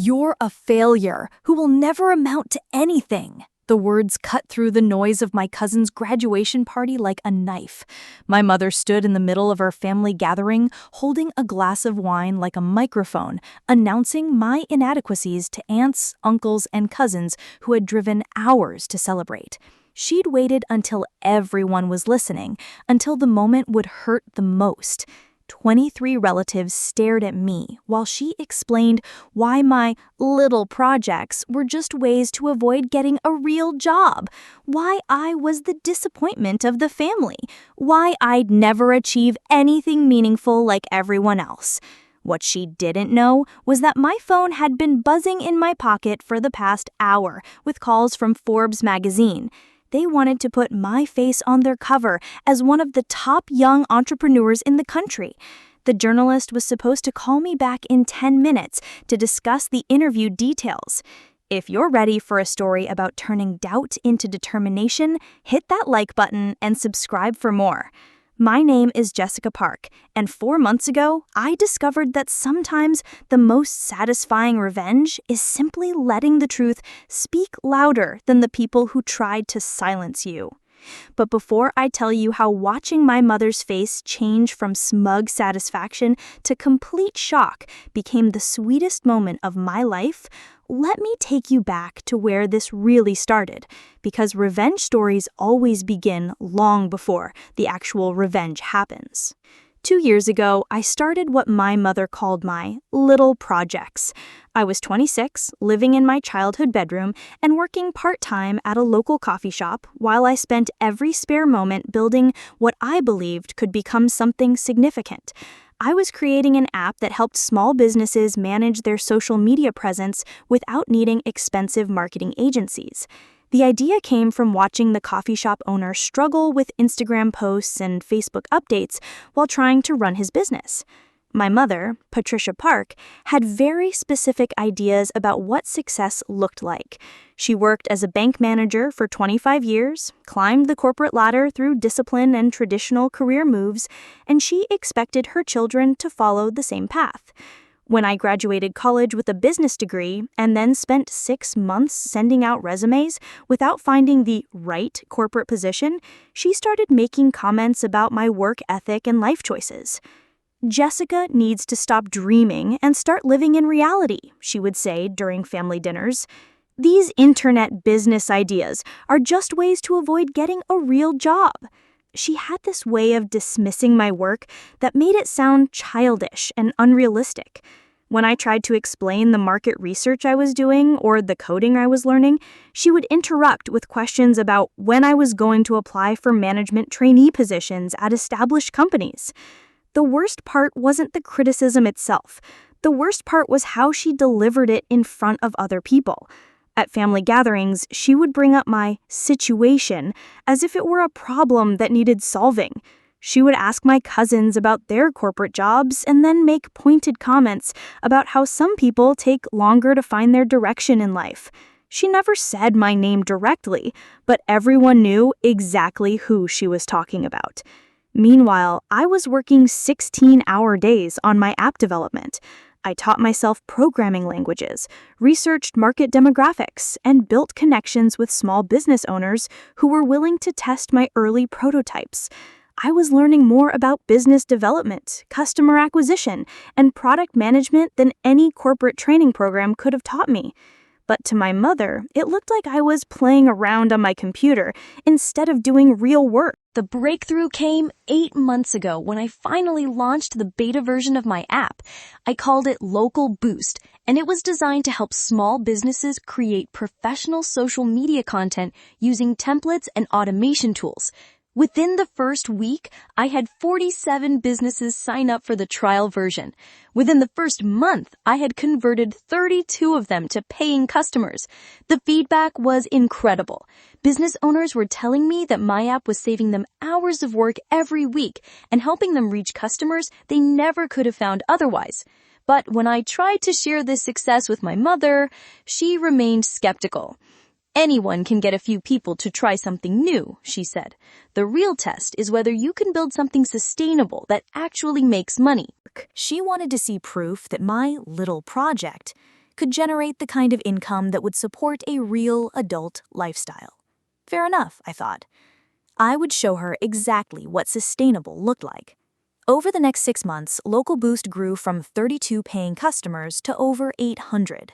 "You're a failure who will never amount to anything." The words cut through the noise of my cousin's graduation party like a knife. My mother stood in the middle of our family gathering, holding a glass of wine like a microphone, announcing my inadequacies to aunts, uncles, and cousins who had driven hours to celebrate. She'd waited until everyone was listening, until the moment would hurt the most. 23 relatives stared at me while she explained why my little projects were just ways to avoid getting a real job, why I was the disappointment of the family, why I'd never achieve anything meaningful like everyone else. What she didn't know was that my phone had been buzzing in my pocket for the past hour with calls from Forbes magazine. They wanted to put my face on their cover as one of the top young entrepreneurs in the country. The journalist was supposed to call me back in 10 minutes to discuss the interview details. If you're ready for a story about turning doubt into determination, hit that like button and subscribe for more. My name is Jessica Park, and 4 months ago, I discovered that sometimes the most satisfying revenge is simply letting the truth speak louder than the people who tried to silence you. But before I tell you how watching my mother's face change from smug satisfaction to complete shock became the sweetest moment of my life, let me take you back to where this really started, because revenge stories always begin long before the actual revenge happens. 2 years ago, I started what my mother called my little projects. I was 26, living in my childhood bedroom, and working part-time at a local coffee shop while I spent every spare moment building what I believed could become something significant. I was creating an app that helped small businesses manage their social media presence without needing expensive marketing agencies. The idea came from watching the coffee shop owner struggle with Instagram posts and Facebook updates while trying to run his business. My mother, Patricia Park, had very specific ideas about what success looked like. She worked as a bank manager for 25 years, climbed the corporate ladder through discipline and traditional career moves, and she expected her children to follow the same path. When I graduated college with a business degree and then spent 6 months sending out resumes without finding the right corporate position, she started making comments about my work ethic and life choices. "Jessica needs to stop dreaming and start living in reality," she would say during family dinners. "These internet business ideas are just ways to avoid getting a real job." She had this way of dismissing my work that made it sound childish and unrealistic. When I tried to explain the market research I was doing or the coding I was learning, she would interrupt with questions about when I was going to apply for management trainee positions at established companies. The worst part wasn't the criticism itself. The worst part was how she delivered it in front of other people. At family gatherings, she would bring up my situation as if it were a problem that needed solving. She would ask my cousins about their corporate jobs and then make pointed comments about how some people take longer to find their direction in life. She never said my name directly, but everyone knew exactly who she was talking about. Meanwhile, I was working 16-hour days on my app development. I taught myself programming languages, researched market demographics, and built connections with small business owners who were willing to test my early prototypes. I was learning more about business development, customer acquisition, and product management than any corporate training program could have taught me. But to my mother, it looked like I was playing around on my computer instead of doing real work. The breakthrough came 8 months ago when I finally launched the beta version of my app. I called it Local Boost, and it was designed to help small businesses create professional social media content using templates and automation tools. Within the first week, I had 47 businesses sign up for the trial version. Within the first month, I had converted 32 of them to paying customers. The feedback was incredible. Business owners were telling me that my app was saving them hours of work every week and helping them reach customers they never could have found otherwise. But when I tried to share this success with my mother, she remained skeptical. "Anyone can get a few people to try something new," she said. "The real test is whether you can build something sustainable that actually makes money." She wanted to see proof that my little project could generate the kind of income that would support a real adult lifestyle. Fair enough, I thought. I would show her exactly what sustainable looked like. Over the next 6 months, Local Boost grew from 32 paying customers to over 800.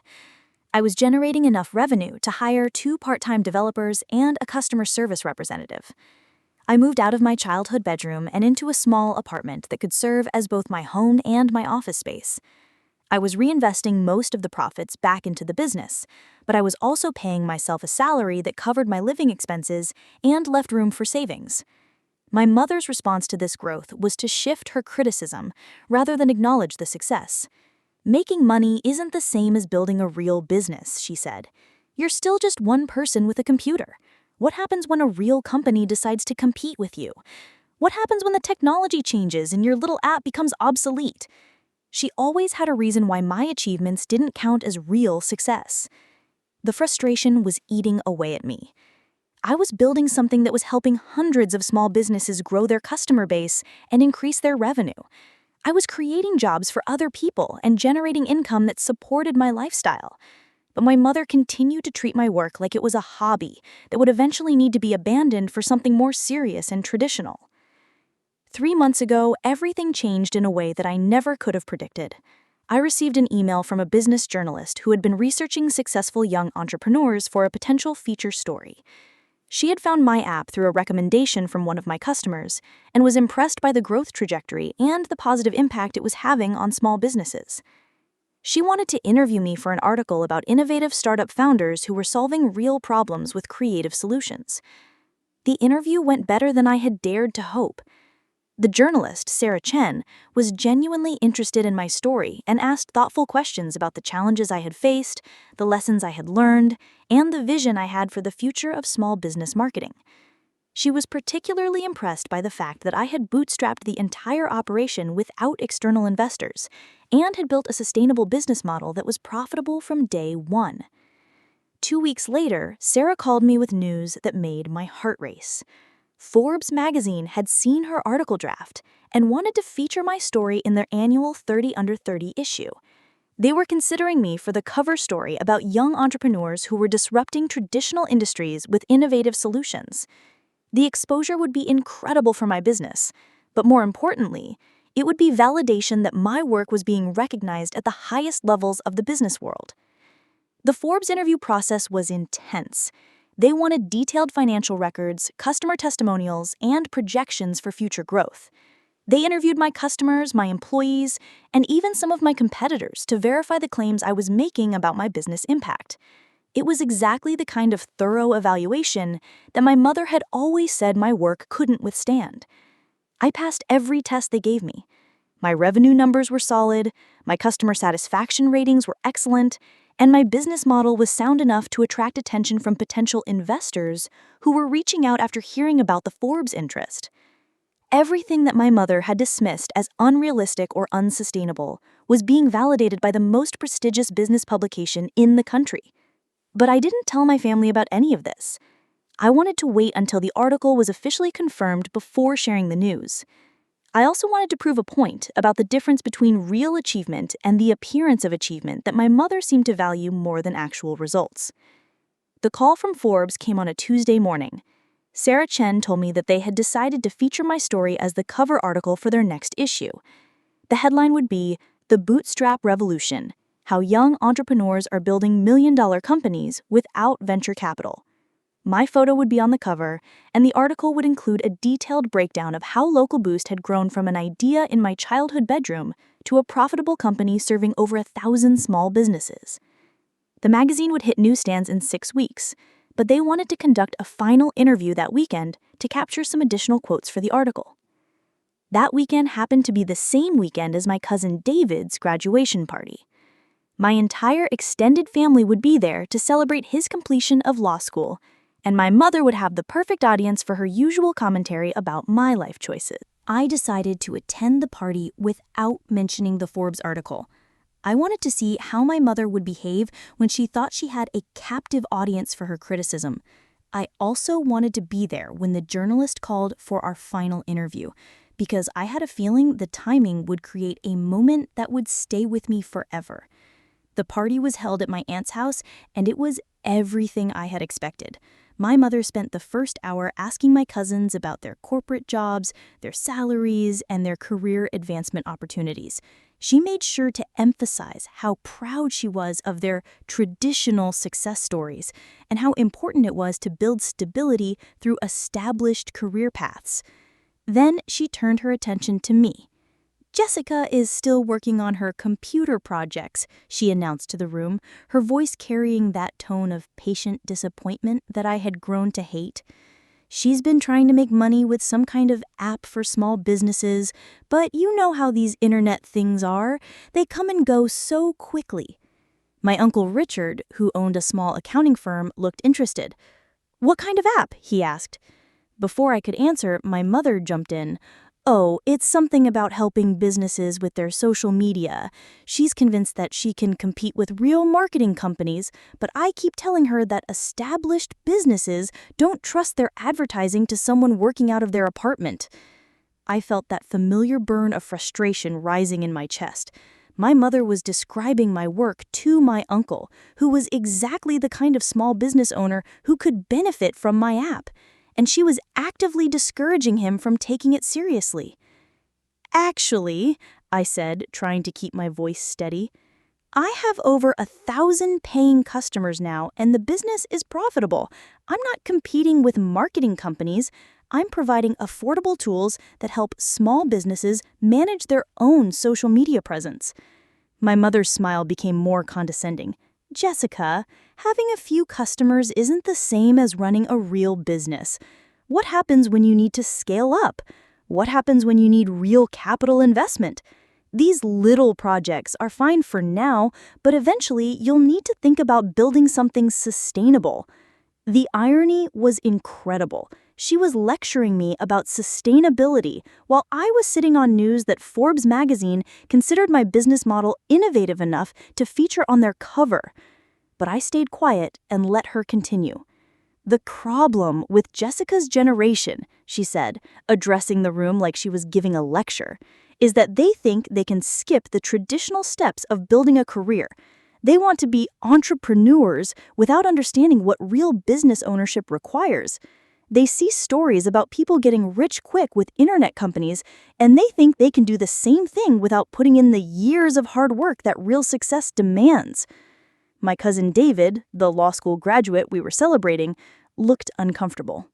I was generating enough revenue to hire 2 part-time developers and a customer service representative. I moved out of my childhood bedroom and into a small apartment that could serve as both my home and my office space. I was reinvesting most of the profits back into the business, but I was also paying myself a salary that covered my living expenses and left room for savings. My mother's response to this growth was to shift her criticism rather than acknowledge the success. "Making money isn't the same as building a real business," she said. "You're still just one person with a computer. What happens when a real company decides to compete with you? What happens when the technology changes and your little app becomes obsolete?" She always had a reason why my achievements didn't count as real success. The frustration was eating away at me. I was building something that was helping hundreds of small businesses grow their customer base and increase their revenue. I was creating jobs for other people and generating income that supported my lifestyle. But my mother continued to treat my work like it was a hobby that would eventually need to be abandoned for something more serious and traditional. 3 months ago, everything changed in a way that I never could have predicted. I received an email from a business journalist who had been researching successful young entrepreneurs for a potential feature story. She had found my app through a recommendation from one of my customers and was impressed by the growth trajectory and the positive impact it was having on small businesses. She wanted to interview me for an article about innovative startup founders who were solving real problems with creative solutions. The interview went better than I had dared to hope. The journalist, Sarah Chen, was genuinely interested in my story and asked thoughtful questions about the challenges I had faced, the lessons I had learned, and the vision I had for the future of small business marketing. She was particularly impressed by the fact that I had bootstrapped the entire operation without external investors and had built a sustainable business model that was profitable from day one. 2 weeks later, Sarah called me with news that made my heart race. Forbes magazine had seen her article draft and wanted to feature my story in their annual 30 Under 30 issue. They were considering me for the cover story about young entrepreneurs who were disrupting traditional industries with innovative solutions. The exposure would be incredible for my business, but more importantly, it would be validation that my work was being recognized at the highest levels of the business world. The Forbes interview process was intense. They wanted detailed financial records, customer testimonials, and projections for future growth. They interviewed my customers, my employees, and even some of my competitors to verify the claims I was making about my business impact. It was exactly the kind of thorough evaluation that my mother had always said my work couldn't withstand. I passed every test they gave me. My revenue numbers were solid, my customer satisfaction ratings were excellent, and my business model was sound enough to attract attention from potential investors who were reaching out after hearing about the Forbes interest. Everything that my mother had dismissed as unrealistic or unsustainable was being validated by the most prestigious business publication in the country. But I didn't tell my family about any of this. I wanted to wait until the article was officially confirmed before sharing the news. I also wanted to prove a point about the difference between real achievement and the appearance of achievement that my mother seemed to value more than actual results. The call from Forbes came on a Tuesday morning. Sarah Chen told me that they had decided to feature my story as the cover article for their next issue. The headline would be, "The Bootstrap Revolution: How Young Entrepreneurs Are Building Million-Dollar Companies Without Venture Capital." My photo would be on the cover, and the article would include a detailed breakdown of how Local Boost had grown from an idea in my childhood bedroom to a profitable company serving over 1,000 small businesses. The magazine would hit newsstands in 6 weeks, but they wanted to conduct a final interview that weekend to capture some additional quotes for the article. That weekend happened to be the same weekend as my cousin David's graduation party. My entire extended family would be there to celebrate his completion of law school, and my mother would have the perfect audience for her usual commentary about my life choices. I decided to attend the party without mentioning the Forbes article. I wanted to see how my mother would behave when she thought she had a captive audience for her criticism. I also wanted to be there when the journalist called for our final interview, because I had a feeling the timing would create a moment that would stay with me forever. The party was held at my aunt's house, and it was everything I had expected. My mother spent the first hour asking my cousins about their corporate jobs, their salaries, and their career advancement opportunities. She made sure to emphasize how proud she was of their traditional success stories and how important it was to build stability through established career paths. Then she turned her attention to me. "Jessica is still working on her computer projects," she announced to the room, her voice carrying that tone of patient disappointment that I had grown to hate. "She's been trying to make money with some kind of app for small businesses, but you know how these internet things are. They come and go so quickly." My Uncle Richard, who owned a small accounting firm, looked interested. "What kind of app?" he asked. Before I could answer, my mother jumped in. "Oh, it's something about helping businesses with their social media. She's convinced that she can compete with real marketing companies, but I keep telling her that established businesses don't trust their advertising to someone working out of their apartment." I felt that familiar burn of frustration rising in my chest. My mother was describing my work to my uncle, who was exactly the kind of small business owner who could benefit from my app, and she was actively discouraging him from taking it seriously. "Actually," I said, trying to keep my voice steady, "I have over 1,000 paying customers now, and the business is profitable. I'm not competing with marketing companies. I'm providing affordable tools that help small businesses manage their own social media presence." My mother's smile became more condescending. "Jessica, having a few customers isn't the same as running a real business. What happens when you need to scale up? What happens when you need real capital investment? These little projects are fine for now, but eventually you'll need to think about building something sustainable." The irony was incredible. She was lecturing me about sustainability while I was sitting on news that Forbes magazine considered my business model innovative enough to feature on their cover. But I stayed quiet and let her continue. "The problem with Jessica's generation," she said, addressing the room like she was giving a lecture, "is that they think they can skip the traditional steps of building a career. They want to be entrepreneurs without understanding what real business ownership requires. They see stories about people getting rich quick with internet companies, and they think they can do the same thing without putting in the years of hard work that real success demands." My cousin David, the law school graduate we were celebrating, looked uncomfortable.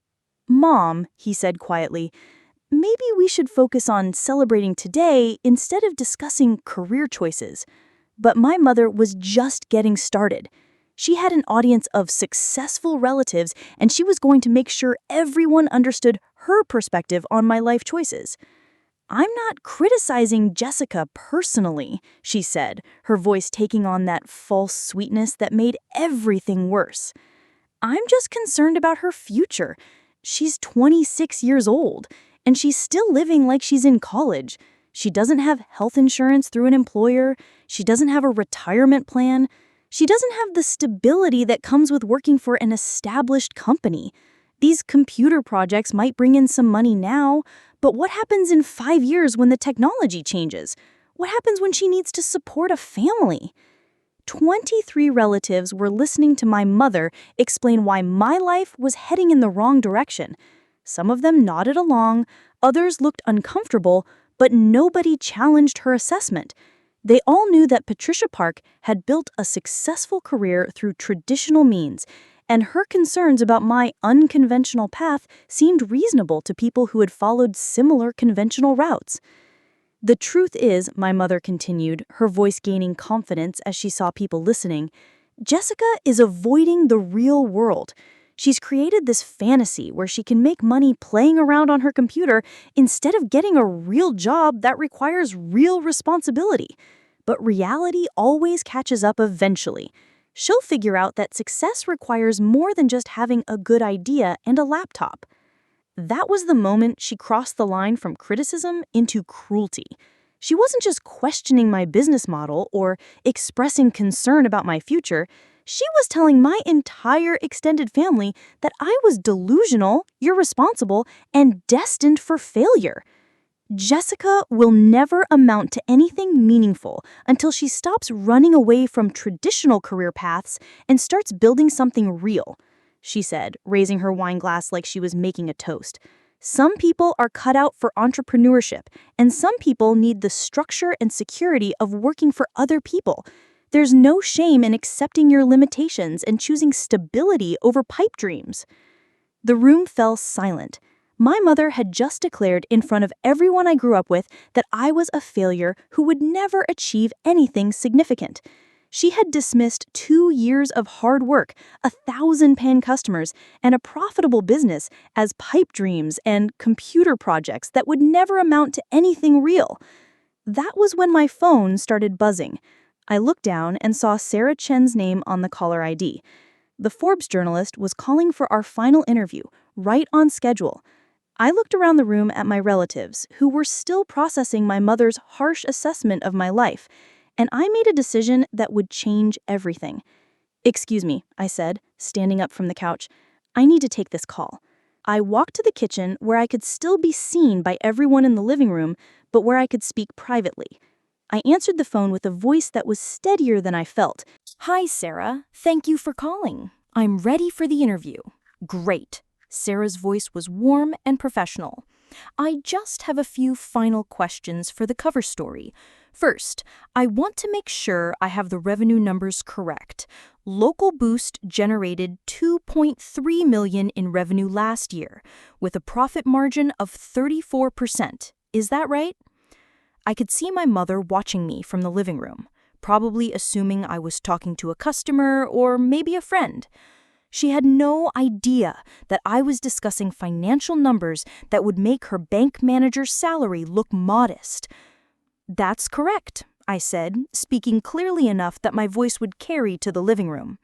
"Mom," he said quietly, "maybe we should focus on celebrating today instead of discussing career choices." But my mother was just getting started. She had an audience of successful relatives, and she was going to make sure everyone understood her perspective on my life choices. "I'm not criticizing Jessica personally," she said, her voice taking on that false sweetness that made everything worse. "I'm just concerned about her future. She's 26 years old, and she's still living like she's in college. She doesn't have health insurance through an employer. She doesn't have a retirement plan. She doesn't have the stability that comes with working for an established company. These computer projects might bring in some money now, but what happens in 5 years when the technology changes? What happens when she needs to support a family?" 23 relatives were listening to my mother explain why my life was heading in the wrong direction. Some of them nodded along, others looked uncomfortable, but nobody challenged her assessment. They all knew that Patricia Park had built a successful career through traditional means, and her concerns about my unconventional path seemed reasonable to people who had followed similar conventional routes. "The truth is," my mother continued, her voice gaining confidence as she saw people listening, "Jessica is avoiding the real world. She's created this fantasy where she can make money playing around on her computer instead of getting a real job that requires real responsibility. But reality always catches up eventually. She'll figure out that success requires more than just having a good idea and a laptop." That was the moment she crossed the line from criticism into cruelty. She wasn't just questioning my business model or expressing concern about my future. She was telling my entire extended family that I was delusional, irresponsible, and destined for failure. Jessica will never amount to anything meaningful until she stops running away from traditional career paths and starts building something real, she said, raising her wine glass like she was making a toast. Some people are cut out for entrepreneurship, and some people need the structure and security of working for other people. There's no shame in accepting your limitations and choosing stability over pipe dreams. The room fell silent. My mother had just declared in front of everyone I grew up with that I was a failure who would never achieve anything significant. She had dismissed 2 years of hard work, 1,000 paying customers, and a profitable business as pipe dreams and computer projects that would never amount to anything real. That was when my phone started buzzing. I looked down and saw Sarah Chen's name on the caller ID. The Forbes journalist was calling for our final interview, right on schedule. I looked around the room at my relatives, who were still processing my mother's harsh assessment of my life, and I made a decision that would change everything. "Excuse me," I said, standing up from the couch. "I need to take this call." I walked to the kitchen where I could still be seen by everyone in the living room, but where I could speak privately. I answered the phone with a voice that was steadier than I felt. "Hi, Sarah. Thank you for calling. I'm ready for the interview." "Great." Sarah's voice was warm and professional. "I just have a few final questions for the cover story. First, I want to make sure I have the revenue numbers correct. Local Boost generated $2.3 million in revenue last year, with a profit margin of 34%. Is that right?" I could see my mother watching me from the living room, probably assuming I was talking to a customer or maybe a friend. She had no idea that I was discussing financial numbers that would make her bank manager's salary look modest. "That's correct," I said, speaking clearly enough that my voice would carry to the living room.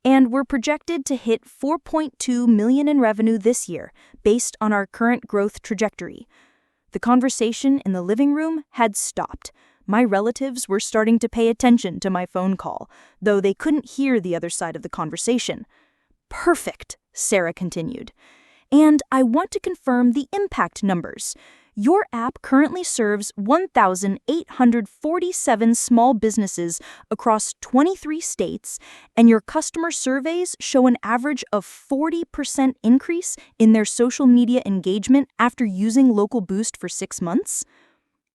"And we're projected to hit $4.2 million in revenue this year, based on our current growth trajectory." The conversation in the living room had stopped. My relatives were starting to pay attention to my phone call, though they couldn't hear the other side of the conversation. "Perfect," Sarah continued. "And I want to confirm the impact numbers. Your app currently serves 1,847 small businesses across 23 states, and your customer surveys show an average of 40% increase in their social media engagement after using Local Boost for 6 months?"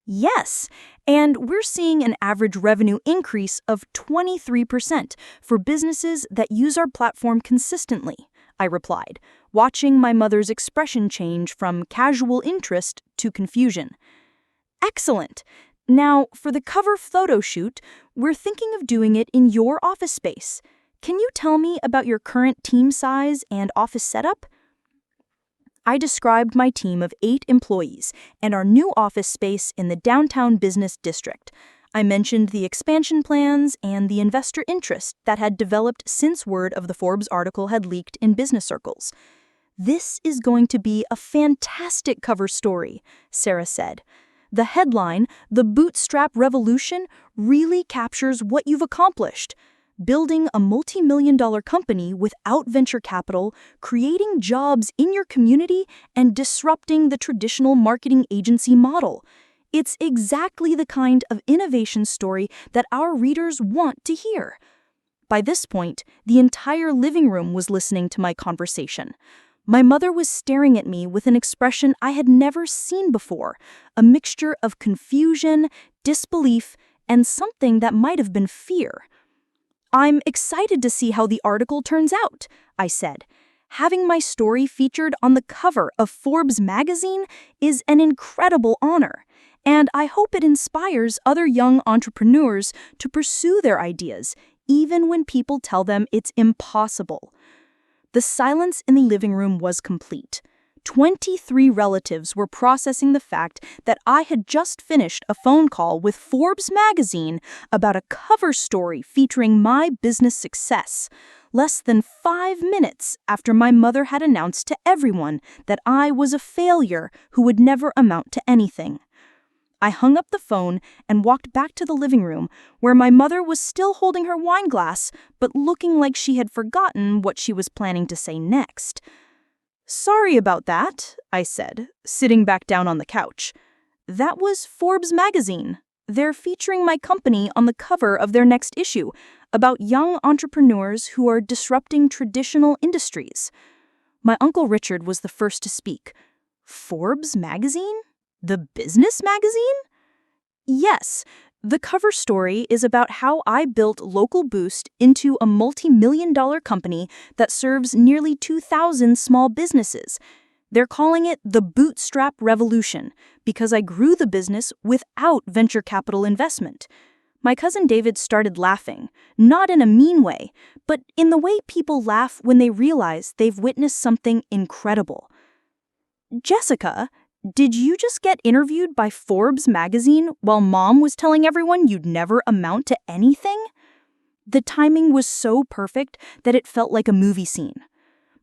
"Yes, and we're seeing an average revenue increase of 23% for businesses that use our platform consistently," I replied, watching my mother's expression change from casual interest to confusion. "Excellent. Now, for the cover photo shoot, we're thinking of doing it in your office space. Can you tell me about your current team size and office setup?" I described my team of 8 employees and our new office space in the downtown business district. I mentioned the expansion plans and the investor interest that had developed since word of the Forbes article had leaked in business circles. "This is going to be a fantastic cover story," Sarah said. "The headline, 'The Bootstrap Revolution,' really captures what you've accomplished. Building a multi-million-dollar company without venture capital, creating jobs in your community, and disrupting the traditional marketing agency model. It's exactly the kind of innovation story that our readers want to hear." By this point, the entire living room was listening to my conversation. My mother was staring at me with an expression I had never seen before, a mixture of confusion, disbelief, and something that might have been fear. "I'm excited to see how the article turns out," I said. "Having my story featured on the cover of Forbes magazine is an incredible honor, and I hope it inspires other young entrepreneurs to pursue their ideas, even when people tell them it's impossible." The silence in the living room was complete. 23 relatives were processing the fact that I had just finished a phone call with Forbes magazine about a cover story featuring my business success, less than 5 minutes after my mother had announced to everyone that I was a failure who would never amount to anything. I hung up the phone and walked back to the living room, where my mother was still holding her wine glass, but looking like she had forgotten what she was planning to say next. "Sorry about that," I said, sitting back down on the couch. That was Forbes magazine. They're featuring my company on the cover of their next issue about young entrepreneurs who are disrupting traditional industries. My Uncle Richard was the first to speak. Forbes magazine? The business magazine? Yes. The cover story is about how I built Local Boost into a multi-million-dollar company that serves nearly 2,000 small businesses. They're calling it the bootstrap revolution because I grew the business without venture capital investment. My cousin David started laughing, not in a mean way, but in the way people laugh when they realize they've witnessed something incredible. Jessica, did you just get interviewed by Forbes magazine while Mom was telling everyone you'd never amount to anything? The timing was so perfect that it felt like a movie scene.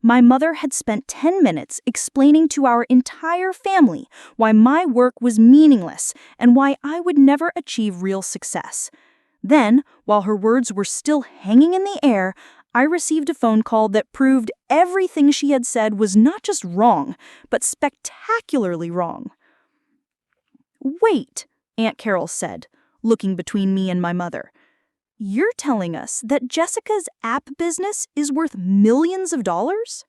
My mother had spent 10 minutes explaining to our entire family why my work was meaningless and why I would never achieve real success. Then, while her words were still hanging in the air, I received a phone call that proved everything she had said was not just wrong, but spectacularly wrong. "Wait," Aunt Carol said, looking between me and my mother. "You're telling us that Jessica's app business is worth millions of dollars?"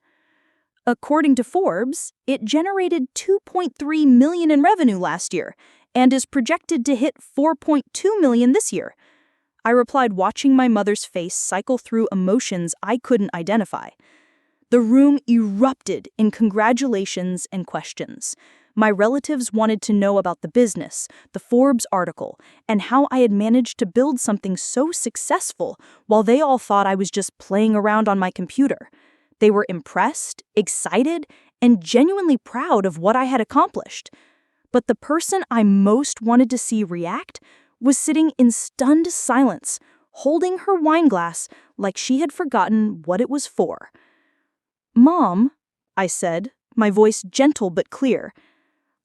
According to Forbes, it generated $2.3 million in revenue last year and is projected to hit $4.2 million this year. I replied, watching my mother's face cycle through emotions I couldn't identify. The room erupted in congratulations and questions. My relatives wanted to know about the business, the Forbes article, and how I had managed to build something so successful while they all thought I was just playing around on my computer. They were impressed, excited, and genuinely proud of what I had accomplished. But the person I most wanted to see react was sitting in stunned silence, holding her wine glass like she had forgotten what it was for. "Mom," I said, my voice gentle but clear,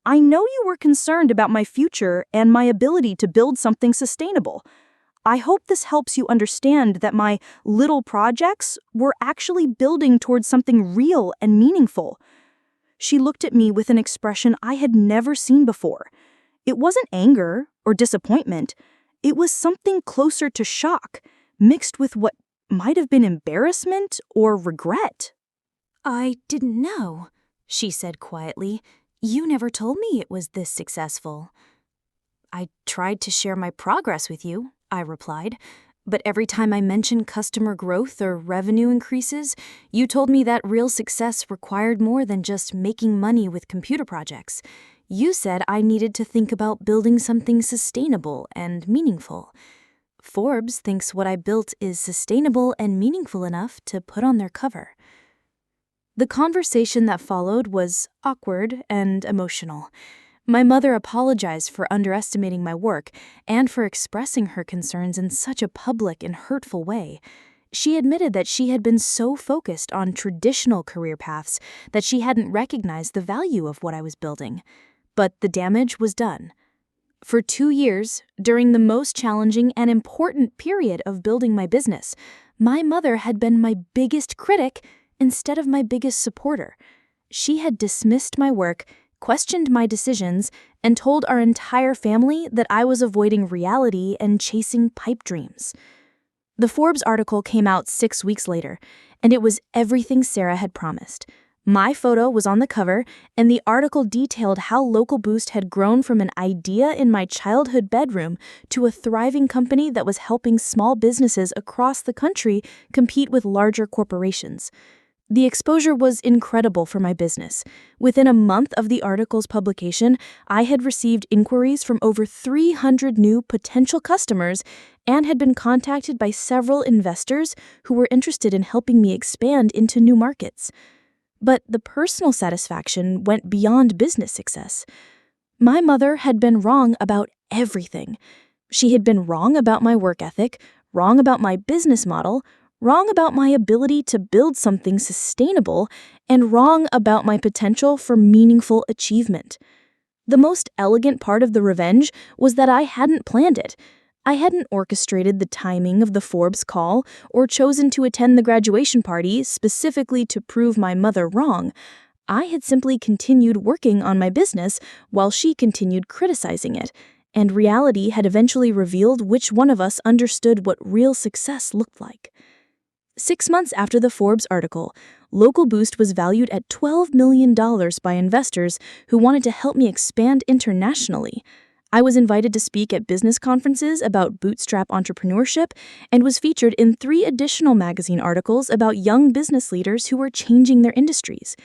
"I know you were concerned about my future and my ability to build something sustainable. I hope this helps you understand that my little projects were actually building towards something real and meaningful." She looked at me with an expression I had never seen before. It wasn't anger or disappointment. It was something closer to shock, mixed with what might have been embarrassment or regret. "I didn't know," she said quietly. "You never told me it was this successful." "I tried to share my progress with you," I replied. "But every time I mentioned customer growth or revenue increases, you told me that real success required more than just making money with computer projects. You said I needed to think about building something sustainable and meaningful. Forbes thinks what I built is sustainable and meaningful enough to put on their cover." The conversation that followed was awkward and emotional. My mother apologized for underestimating my work and for expressing her concerns in such a public and hurtful way. She admitted that she had been so focused on traditional career paths that she hadn't recognized the value of what I was building. But the damage was done. For 2 years, during the most challenging and important period of building my business, my mother had been my biggest critic instead of my biggest supporter. She had dismissed my work, questioned my decisions, and told our entire family that I was avoiding reality and chasing pipe dreams. The Forbes article came out 6 weeks later, and it was everything Sarah had promised. My photo was on the cover, and the article detailed how Local Boost had grown from an idea in my childhood bedroom to a thriving company that was helping small businesses across the country compete with larger corporations. The exposure was incredible for my business. Within a month of the article's publication, I had received inquiries from over 300 new potential customers and had been contacted by several investors who were interested in helping me expand into new markets. But the personal satisfaction went beyond business success. My mother had been wrong about everything. She had been wrong about my work ethic, wrong about my business model, wrong about my ability to build something sustainable, and wrong about my potential for meaningful achievement. The most elegant part of the revenge was that I hadn't planned it. I hadn't orchestrated the timing of the Forbes call or chosen to attend the graduation party specifically to prove my mother wrong. I had simply continued working on my business while she continued criticizing it, and reality had eventually revealed which one of us understood what real success looked like. 6 months after the Forbes article, Local Boost was valued at $12 million by investors who wanted to help me expand internationally. I was invited to speak at business conferences about bootstrap entrepreneurship and was featured in 3 additional magazine articles about young business leaders who were changing their industries.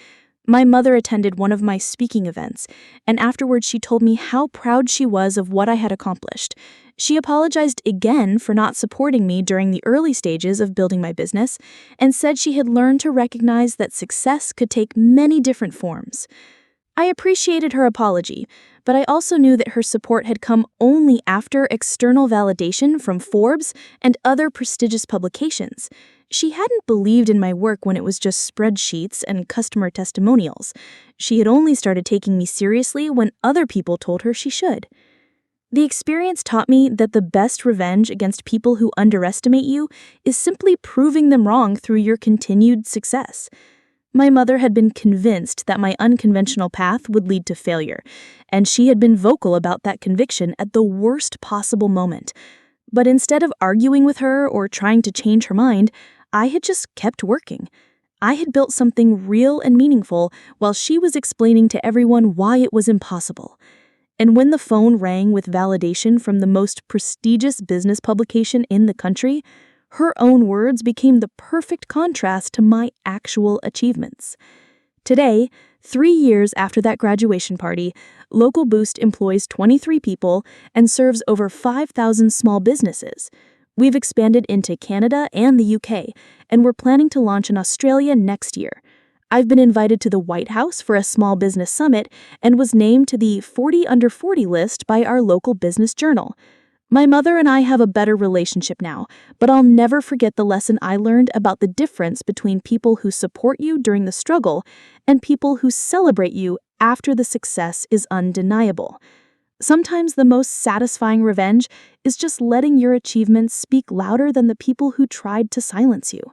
My mother attended one of my speaking events, and afterwards she told me how proud she was of what I had accomplished. She apologized again for not supporting me during the early stages of building my business and said she had learned to recognize that success could take many different forms. I appreciated her apology, but I also knew that her support had come only after external validation from Forbes and other prestigious publications. She hadn't believed in my work when it was just spreadsheets and customer testimonials. She had only started taking me seriously when other people told her she should. The experience taught me that the best revenge against people who underestimate you is simply proving them wrong through your continued success. My mother had been convinced that my unconventional path would lead to failure, and she had been vocal about that conviction at the worst possible moment. But instead of arguing with her or trying to change her mind, I had just kept working. I had built something real and meaningful while she was explaining to everyone why it was impossible. And when the phone rang with validation from the most prestigious business publication in the country, her own words became the perfect contrast to my actual achievements. Today, 3 years after that graduation party, Local Boost employs 23 people and serves over 5,000 small businesses. We've expanded into Canada and the UK, and we're planning to launch in Australia next year. I've been invited to the White House for a small business summit and was named to the 40 Under 40 list by our local business journal. My mother and I have a better relationship now, but I'll never forget the lesson I learned about the difference between people who support you during the struggle and people who celebrate you after the success is undeniable. Sometimes the most satisfying revenge is just letting your achievements speak louder than the people who tried to silence you.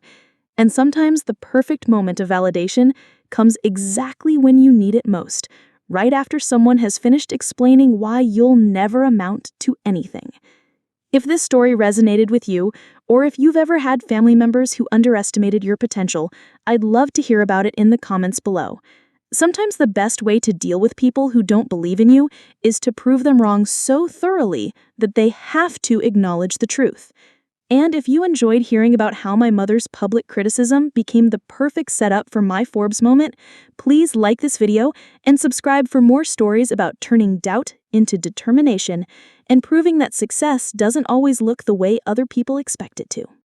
And sometimes the perfect moment of validation comes exactly when you need it most, right after someone has finished explaining why you'll never amount to anything. If this story resonated with you, or if you've ever had family members who underestimated your potential, I'd love to hear about it in the comments below. Sometimes the best way to deal with people who don't believe in you is to prove them wrong so thoroughly that they have to acknowledge the truth. And if you enjoyed hearing about how my mother's public criticism became the perfect setup for my Forbes moment, please like this video and subscribe for more stories about turning doubt into determination and proving that success doesn't always look the way other people expect it to.